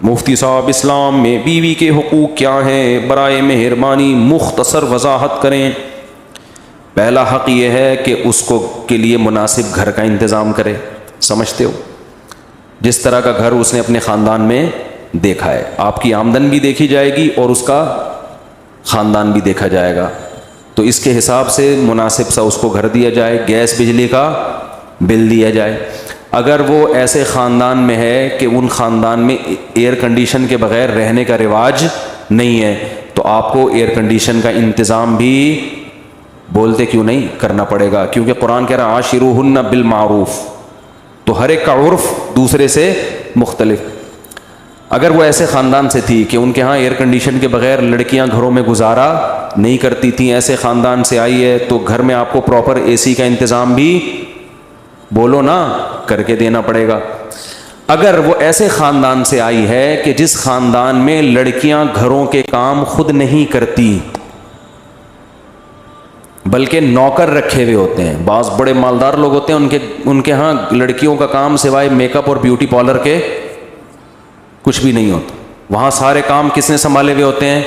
مفتی صاحب اسلام میں بیوی کے حقوق کیا ہیں؟ برائے مہربانی مختصر وضاحت کریں۔ پہلا حق یہ ہے کہ اس کو کے لیے مناسب گھر کا انتظام کرے۔ سمجھتے ہو؟ جس طرح کا گھر اس نے اپنے خاندان میں دیکھا ہے، آپ کی آمدن بھی دیکھی جائے گی اور اس کا خاندان بھی دیکھا جائے گا، تو اس کے حساب سے مناسب سا اس کو گھر دیا جائے، گیس بجلی کا بل دیا جائے۔ اگر وہ ایسے خاندان میں ہے کہ ان خاندان میں ایئر کنڈیشن کے بغیر رہنے کا رواج نہیں ہے، تو آپ کو ایئر کنڈیشن کا انتظام بھی بولتے کیوں نہیں کرنا پڑے گا، کیونکہ قرآن کہہ رہا عاشروہن بالمعروف، تو ہر ایک کا عرف دوسرے سے مختلف۔ اگر وہ ایسے خاندان سے تھی کہ ان کے ہاں ایئر کنڈیشن کے بغیر لڑکیاں گھروں میں گزارا نہیں کرتی تھیں، ایسے خاندان سے آئی ہے، تو گھر میں آپ کو پراپر اے سی کا انتظام بھی بولو نا کر کے دینا پڑے گا۔ اگر وہ ایسے خاندان سے آئی ہے کہ جس خاندان میں لڑکیاں گھروں کے کام خود نہیں کرتی بلکہ نوکر رکھے ہوئے ہوتے ہیں، بعض بڑے مالدار لوگ ہوتے ہیں ان کے ہاں لڑکیوں کا کام سوائے میک اپ اور بیوٹی پارلر کے کچھ بھی نہیں ہوتا، وہاں سارے کام کس نے سنبھالے ہوئے ہوتے ہیں؟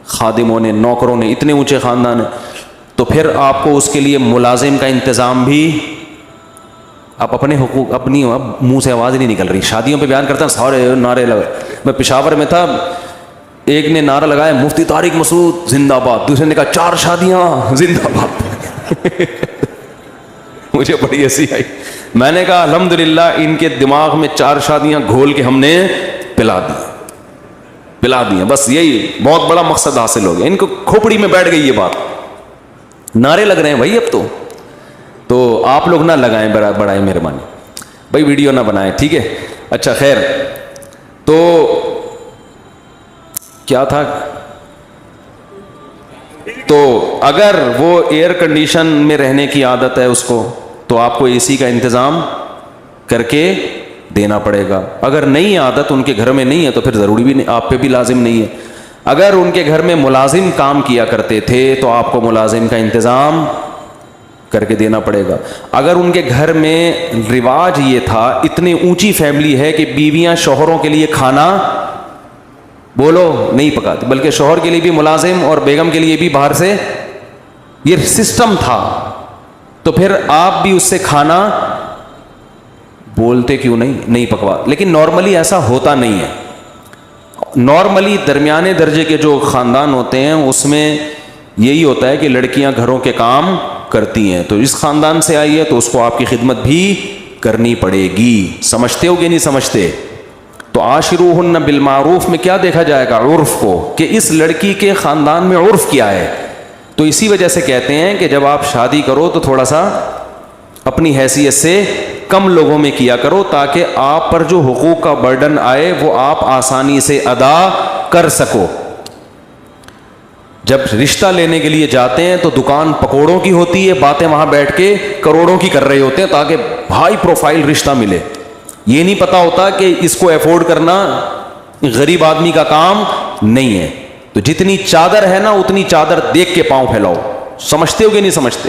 خادموں نے، نوکروں نے، اتنے اونچے خاندان ہیں۔ تو پھر آپ کو اس کے لیے ملازم کا انتظام بھی، آپ اپنے حقوق اپنی منہ سے آواز نہیں نکل رہی، شادیوں پہ بیان کرتا ہوں سارے نعرے لگا۔ میں پشاور میں تھا، ایک نے نعرہ لگایا مفتی طارق مسعود زندہ باد، دوسرے نے کہا 4 شادیاں زندہ باد۔ مجھے بڑی ہنسی آئی، میں نے کہا الحمدللہ ان کے دماغ میں 4 شادیاں گھول کے ہم نے پلا دی، بس یہی بہت بڑا مقصد حاصل ہو گیا، ان کو کھوپڑی میں بیٹھ گئی یہ بات۔ نعرے لگ رہے ہیں بھائی اب تو آپ لوگ نہ لگائیں برائے مہربانی، بھائی ویڈیو نہ بنائیں، ٹھیک ہے؟ اچھا خیر، تو کیا تھا؟ تو اگر وہ ایئر کنڈیشن میں رہنے کی عادت ہے اس کو، تو آپ کو اے سی کا انتظام کر کے دینا پڑے گا۔ اگر نہیں عادت ان کے گھر میں نہیں ہے تو پھر ضروری بھی نہیں، آپ پہ بھی لازم نہیں ہے۔ اگر ان کے گھر میں ملازم کام کیا کرتے تھے تو آپ کو ملازم کا انتظام کر کے دینا پڑے گا۔ اگر ان کے گھر میں رواج یہ تھا، اتنی اونچی فیملی ہے کہ بیویاں شوہروں کے لیے کھانا بولو نہیں پکاتی، بلکہ شوہر کے لیے بھی ملازم اور بیگم کے لیے بھی باہر سے، یہ سسٹم تھا، تو پھر آپ بھی اس سے کھانا بولتے کیوں نہیں پکوا۔ لیکن نارملی ایسا ہوتا نہیں ہے۔ نارملی درمیانے درجے کے جو خاندان ہوتے ہیں اس میں یہی ہوتا ہے کہ لڑکیاں گھروں کے کام کرتی ہیں، تو اس خاندان سے آئی ہے تو اس کو آپ کی خدمت بھی کرنی پڑے گی۔ سمجھتے ہو کہ نہیں سمجھتے؟ تو عاشروہن بالمعروف میں کیا دیکھا جائے گا؟ عرف کو، کہ اس لڑکی کے خاندان میں عرف کیا ہے۔ تو اسی وجہ سے کہتے ہیں کہ جب آپ شادی کرو تو تھوڑا سا اپنی حیثیت سے کم لوگوں میں کیا کرو، تاکہ آپ پر جو حقوق کا برڈن آئے وہ آپ آسانی سے ادا کر سکو۔ جب رشتہ لینے کے لیے جاتے ہیں تو دکان پکوڑوں کی ہوتی ہے، باتیں وہاں بیٹھ کے کروڑوں کی کر رہے ہوتے ہیں تاکہ ہائی پروفائل رشتہ ملے۔ یہ نہیں پتا ہوتا کہ اس کو افورڈ کرنا غریب آدمی کا کام نہیں ہے۔ تو جتنی چادر ہے نا اتنی چادر دیکھ کے پاؤں پھیلاؤ۔ سمجھتے ہو کہ نہیں سمجھتے؟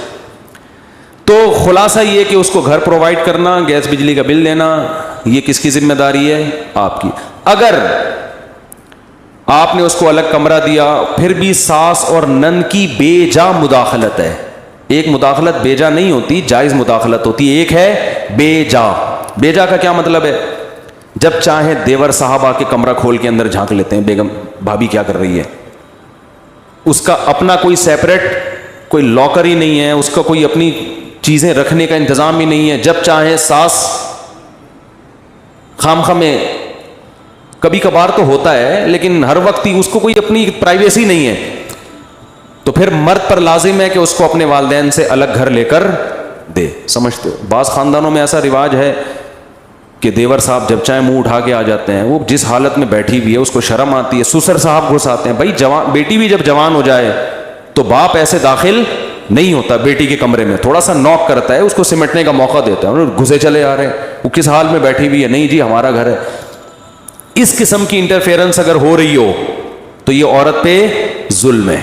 تو خلاصہ یہ کہ اس کو گھر پرووائڈ کرنا، گیس بجلی کا بل دینا، یہ کس کی ذمہ داری ہے؟ آپ کی۔ اگر آپ نے اس کو الگ کمرہ دیا پھر بھی ساس اور نند کی بے جا مداخلت ہے۔ ایک مداخلت بے جا نہیں ہوتی، جائز مداخلت ہوتی ہے، ایک ہے بے جا۔ بے جا کا کیا مطلب ہے؟ جب چاہیں دیور صاحب آ کے کمرہ کھول کے اندر جھانک لیتے ہیں، بیگم بھابھی کیا کر رہی ہے، اس کا اپنا کوئی سیپریٹ کوئی لاکر ہی نہیں ہے، اس کا کوئی اپنی چیزیں رکھنے کا انتظام ہی نہیں ہے۔ جب چاہیں ساس خامخواہ میں، کبھی کبھار تو ہوتا ہے لیکن ہر وقت ہی اس کو کوئی اپنی پرائیویسی نہیں ہے، تو پھر مرد پر لازم ہے کہ اس کو اپنے والدین سے الگ گھر لے کر دے۔ سمجھتے ہو؟ بعض خاندانوں میں ایسا رواج ہے کہ دیور صاحب جب چاہیں منہ اٹھا کے آ جاتے ہیں، وہ جس حالت میں بیٹھی ہوئی ہے اس کو شرم آتی ہے، سسر صاحب گھس آتے ہیں۔ بھائی جوان بیٹی بھی جب جوان ہو جائے تو باپ ایسے داخل نہیں ہوتا بیٹی کے کمرے میں، تھوڑا سا نوک کرتا ہے، اس کو سمٹنے کا موقع دیتا ہے، گھسے چلے آ رہے ہیں، وہ کس حال میں بیٹھی ہوئی ہے، نہیں جی ہمارا گھر ہے۔ اس قسم کی انٹرفیئرنس اگر ہو رہی ہو تو یہ عورت پہ ظلم ہے۔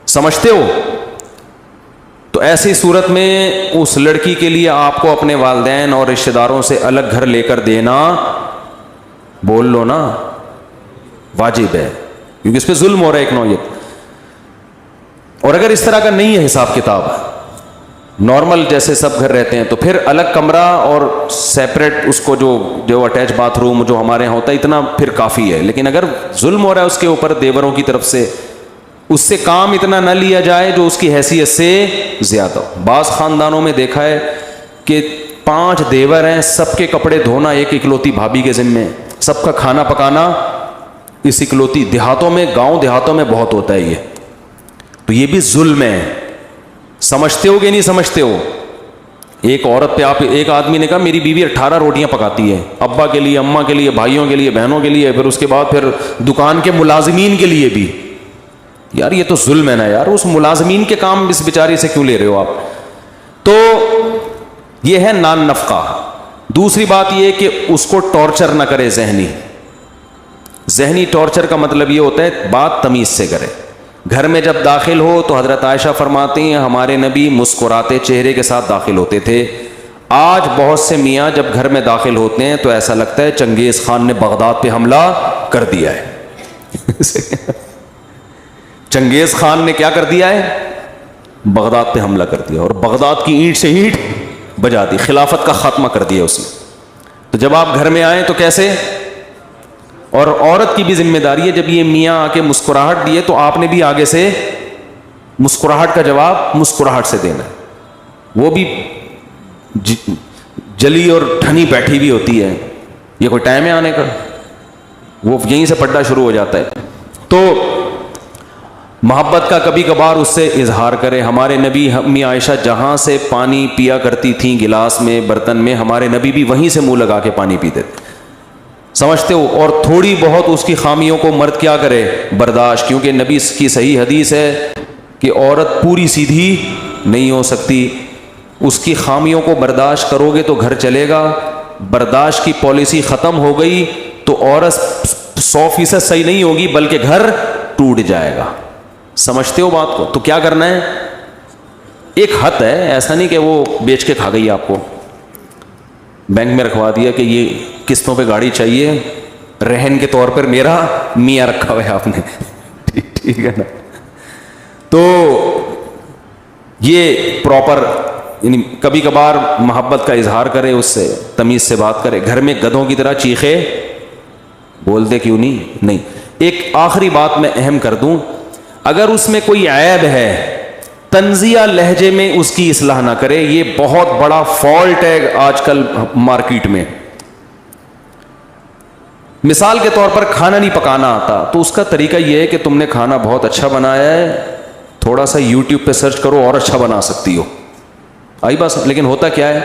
سمجھتے ہو؟ تو ایسی صورت میں اس لڑکی کے لیے آپ کو اپنے والدین اور رشتہ داروں سے الگ گھر لے کر دینا بول لو نا, واجب ہے, کیونکہ اس پہ ظلم ہو رہا ہے ایک نوعیت. اور اگر اس طرح کا نہیں ہے حساب کتاب, نارمل جیسے سب گھر رہتے ہیں, تو پھر الگ کمرہ اور سیپریٹ اس کو جو اٹیچ باتھ روم جو ہمارے یہاں ہوتا ہے, اتنا پھر کافی ہے. لیکن اگر ظلم ہو رہا ہے اس کے اوپر دیوروں کی طرف سے, اس سے کام اتنا نہ لیا جائے جو اس کی حیثیت سے زیادہ ہو. بعض خاندانوں میں دیکھا ہے کہ 5 دیور ہیں, سب کے کپڑے دھونا ایک اکلوتی بھابھی کے ذمے, سب کا کھانا پکانا اس اکلوتی. دیہاتوں میں, گاؤں دیہاتوں میں بہت ہوتا ہے یہ, تو یہ بھی ظلم ہے. سمجھتے ہو کہ نہیں سمجھتے ہو؟ ایک عورت پہ آپ, ایک آدمی نے کہا میری بیوی 18 روٹیاں پکاتی ہے, ابا کے لیے, اماں کے لیے, بھائیوں کے لیے, بہنوں کے لیے, پھر اس کے بعد پھر دکان کے ملازمین کے لیے بھی. یار یہ تو ظلم ہے نا یار, اس ملازمین کے کام اس بیچاری سے کیوں لے رہے ہو آپ؟ تو یہ ہے نان نفقہ. دوسری بات یہ کہ اس کو ٹارچر نہ کرے ذہنی ٹارچر کا مطلب یہ ہوتا ہے بات تمیز سے کرے. گھر میں جب داخل ہو تو حضرت عائشہ فرماتی ہیں ہمارے نبی مسکراتے چہرے کے ساتھ داخل ہوتے تھے. آج بہت سے میاں جب گھر میں داخل ہوتے ہیں تو ایسا لگتا ہے چنگیز خان نے بغداد پہ حملہ کر دیا ہے. چنگیز خان نے کیا کر دیا ہے؟ بغداد پہ حملہ کر دیا, اور بغداد کی اینٹ سے اینٹ بجا دی, خلافت کا خاتمہ کر دیا اس نے. تو جب آپ گھر میں آئیں تو کیسے؟ اور عورت کی بھی ذمہ داری ہے, جب یہ میاں آ کے مسکراہٹ دیے تو آپ نے بھی آگے سے مسکراہٹ کا جواب مسکراہٹ سے دینا ہے. وہ بھی جلی اور ٹھنی بیٹھی بھی ہوتی ہے, یہ کوئی ٹائم ہے آنے کا؟ وہ یہیں سے پڈا شروع ہو جاتا ہے. تو محبت کا کبھی کبھار اس سے اظہار کرے. ہمارے نبی, امی عائشہ جہاں سے پانی پیا کرتی تھیں گلاس میں, برتن میں, ہمارے نبی بھی وہیں سے منہ لگا کے پانی پیتے تھے. سمجھتے ہو؟ اور تھوڑی بہت اس کی خامیوں کو مرد کیا کرے؟ برداشت. کیونکہ نبی کی صحیح حدیث ہے کہ عورت پوری سیدھی نہیں ہو سکتی, اس کی خامیوں کو برداشت کرو گے تو گھر چلے گا. برداشت کی پالیسی ختم ہو گئی تو عورت 100% صحیح نہیں ہوگی بلکہ گھر ٹوٹ جائے گا. سمجھتے ہو بات کو؟ تو کیا کرنا ہے؟ ایک حد ہے, ایسا نہیں کہ وہ بیچ کے کھا گئی, آپ کو بینک میں رکھوا دیا کہ یہ قسطوں پہ گاڑی چاہیے, رہن کے طور پر میرا میاں رکھا ہوا ہے آپ نے. ٹھیک ہے نا؟ تو یہ پراپر, یعنی کبھی کبھار محبت کا اظہار کرے, اس سے تمیز سے بات کرے. گھر میں گدھوں کی طرح چیخے بولتے کیوں نہیں. ایک آخری بات میں اہم کر دوں, اگر اس میں کوئی عیب ہے تنزیہ لہجے میں اس کی اصلاح نہ کرے. یہ بہت بڑا فالٹ ہے آج کل مارکیٹ میں. مثال کے طور پر کھانا نہیں پکانا آتا تو اس کا طریقہ یہ ہے کہ تم نے کھانا بہت اچھا بنایا ہے, تھوڑا سا یوٹیوب پہ سرچ کرو اور اچھا بنا سکتی ہو. آئی بس. لیکن ہوتا کیا ہے,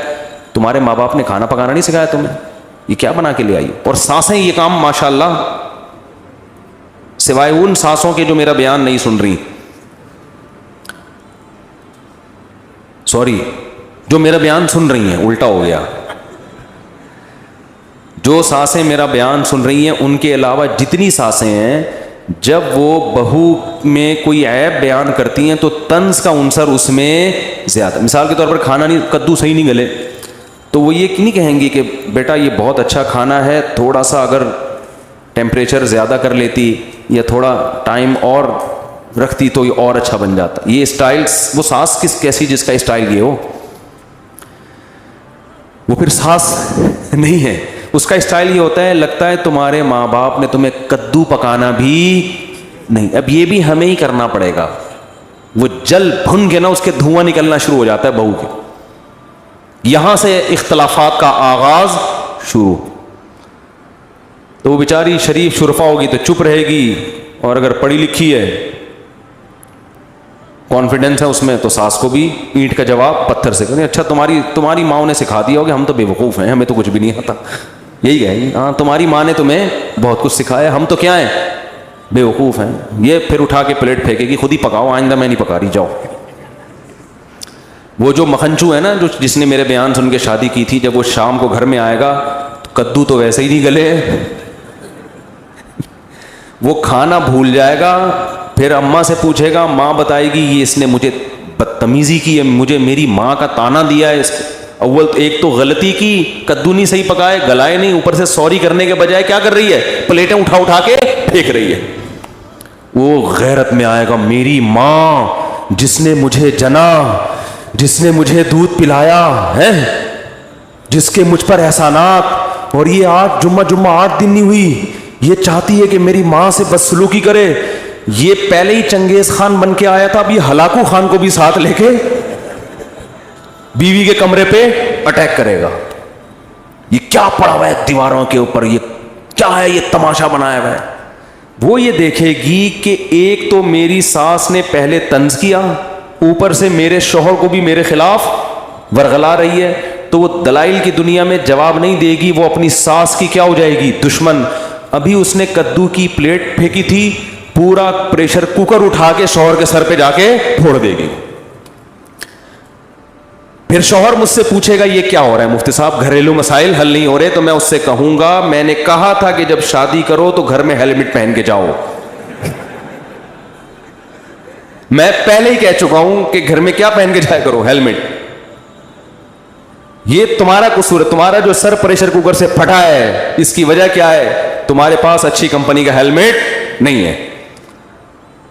تمہارے ماں باپ نے کھانا پکانا نہیں سکھایا تمہیں, یہ کیا بنا کے لے آئی. اور سانسیں یہ کام ماشاءاللہ, سوائے ان سانسوں کے جو میرا بیان نہیں سن رہی, سوری, جو میرا بیان سن رہی ہیں, الٹا ہو گیا, جو سانسیں میرا بیان سن رہی ہیں ان کے علاوہ جتنی سانسیں ہیں, جب وہ بہو میں کوئی عیب بیان کرتی ہیں تو طنز کا عنصر اس میں زیادہ. مثال کے طور پر کھانا نہیں, کدو صحیح نہیں گلے, تو وہ یہ نہیں کہیں گی کہ بیٹا یہ بہت اچھا کھانا ہے, تھوڑا سا اگر ٹیمپریچر زیادہ کر لیتی یا تھوڑا ٹائم اور رکھتی تو یہ اور اچھا بن جاتا. یہ اسٹائل, وہ ساس کیسی جس کا اسٹائل یہ ہو, وہ پھر ساس نہیں ہے. اس کا اسٹائل یہ ہوتا ہے, لگتا ہے تمہارے ماں باپ نے تمہیں کدو پکانا بھی نہیں, اب یہ بھی ہمیں ہی کرنا پڑے گا. وہ جل بھن کے نا اس کے دھواں نکلنا شروع ہو جاتا ہے بہو کے. یہاں سے اختلافات کا آغاز شروع. تو وہ بیچاری شریف شرفا ہوگی تو چپ رہے گی, اور اگر پڑھی لکھی ہے, کانفیڈنس ہے اس میں, تو ساس کو بھی اینٹ کا جواب پتھر سے کریں. اچھا تمہاری ماں نے سکھا دیا ہوگا, ہم تو بے وقوف ہیں, ہمیں تو کچھ بھی نہیں آتا. یہی ہے, ہاں تمہاری ماں نے تمہیں بہت کچھ سکھایا, ہم تو کیا ہیں, بے وقوف ہیں. یہ پھر اٹھا کے پلیٹ پھینکے گی, خود ہی پکاؤ, آئندہ میں نہیں پکا رہی, جاؤ. وہ جو مکھنچو ہے نا, جس نے میرے بیان سن کے شادی کی تھی, جب وہ شام کو گھر میں آئے گا تو کدو تو ویسے ہی نہیں گلے, وہ کھانا بھول جائے گا. پھر اماں سے پوچھے گا, ماں بتائے گی یہ اس نے مجھے بدتمیزی کی ہے, مجھے میری ماں کا تانا دیا ہے اس کو. اول تو ایک تو غلطی کی، کدو نہیں صحیح پکائے، گلائے نہیں، اوپر سے سوری کرنے کے بجائے کیا کر رہی ہے، پلیٹیں اٹھا اٹھا کے پھینک رہی ہے. وہ غیرت میں آئے گا، میری ماں جس نے مجھے جنا، جس نے مجھے دودھ پلایا ہے، جس کے مجھ پر احسانات، اور یہ آج جمعہ 8 دن نہیں ہوئی، یہ چاہتی ہے کہ میری ماں سے بدسلوکی کرے. یہ پہلے ہی چنگیز خان بن کے آیا تھا، اب یہ ہلاکو خان کو بھی ساتھ لے کے بیوی کے کمرے پہ اٹیک کرے گا. یہ کیا پڑا ہوا ہے دیواروں کے اوپر، یہ کیا ہے، یہ تماشا بنایا ہوا ہے. وہ یہ دیکھے گی کہ ایک تو میری ساس نے پہلے طنز کیا، اوپر سے میرے شوہر کو بھی میرے خلاف ورغلا رہی ہے، تو وہ دلائل کی دنیا میں جواب نہیں دے گی، وہ اپنی ساس کی کیا ہو جائے گی، دشمن. ابھی اس نے کدو کی پلیٹ پھینکی تھی، پورا پریشر کوکر اٹھا کے شوہر کے سر پہ جا کے پھوڑ دے گی. پھر شوہر مجھ سے پوچھے گا یہ کیا ہو رہا ہے مفتی صاحب، گھریلو مسائل حل نہیں ہو رہے، تو میں اس سے کہوں گا میں نے کہا تھا کہ جب شادی کرو تو گھر میں ہیلمٹ پہن کے جاؤ. میں پہلے ہی کہہ چکا ہوں کہ گھر میں کیا پہن کے جایا کرو، ہیلمٹ. یہ تمہارا قصور ہے، تمہارا جو سر پریشر کوکر سے پھٹا ہے اس کی وجہ کیا ہے، تمہارے پاس اچھی کمپنی کا ہیلمٹ نہیں ہے.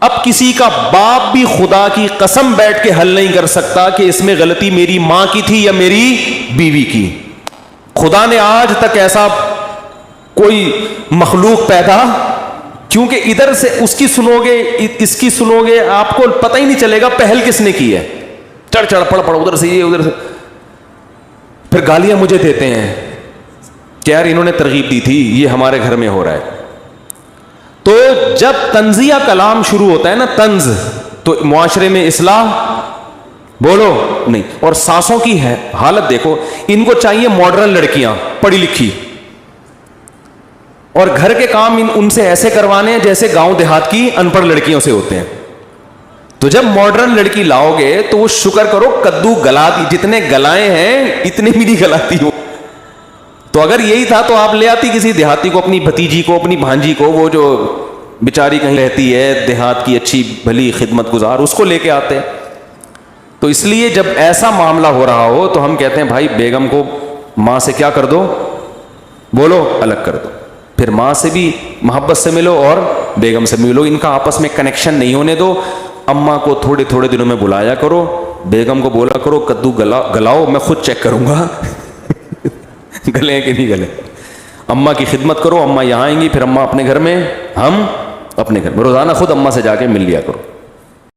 اب کسی کا باپ بھی خدا کی قسم بیٹھ کے حل نہیں کر سکتا کہ اس میں غلطی میری ماں کی تھی یا میری بیوی کی. خدا نے آج تک ایسا کوئی مخلوق پیدا، کیونکہ ادھر سے اس کی سنو گے اس کی سنو گے، آپ کو پتہ ہی نہیں چلے گا پہل کس نے کی ہے. چڑھ چڑھ پڑ پڑ ادھر سے یہ ادھر سے، پھر گالیاں مجھے دیتے ہیں کہ یار انہوں نے ترغیب دی تھی، یہ ہمارے گھر میں ہو رہا ہے. تو جب طنزیہ کلام شروع ہوتا ہے نا، طنز، تو معاشرے میں اصلاح بولو نہیں. اور ساسوں کی ہے حالت دیکھو، ان کو چاہیے ماڈرن لڑکیاں پڑھی لکھی، اور گھر کے کام ان سے ایسے کروانے ہیں جیسے گاؤں دیہات کی ان پڑھ لڑکیوں سے ہوتے ہیں. تو جب ماڈرن لڑکی لاؤ گے تو وہ شکر کرو کدو گلا دی، جتنے گلائے ہیں اتنے بھی نہیں گلاتی ہو. تو اگر یہی تھا تو آپ لے آتی کسی دیہاتی کو، اپنی بھتیجی کو، اپنی بھانجی کو، وہ جو بیچاری کہیں رہتی ہے دیہات کی اچھی بھلی خدمت گزار، اس کو لے کے آتے. تو اس لیے جب ایسا معاملہ ہو رہا ہو تو ہم کہتے ہیں بھائی بیگم کو ماں سے کیا کر دو، بولو الگ کر دو. پھر ماں سے بھی محبت سے ملو اور بیگم سے ملو، ان کا آپس میں کنیکشن نہیں ہونے دو. اماں کو تھوڑے تھوڑے دنوں میں بلایا کرو، بیگم کو بولا کرو کدو گلاؤ، میں خود چیک کروں گا گلے کہ نہیں گلے. اماں کی خدمت کرو، اماں یہاں آئیں گی، پھر اماں اپنے گھر میں، ہم اپنے گھر میں، روزانہ خود اماں سے جا کے مل لیا کرو.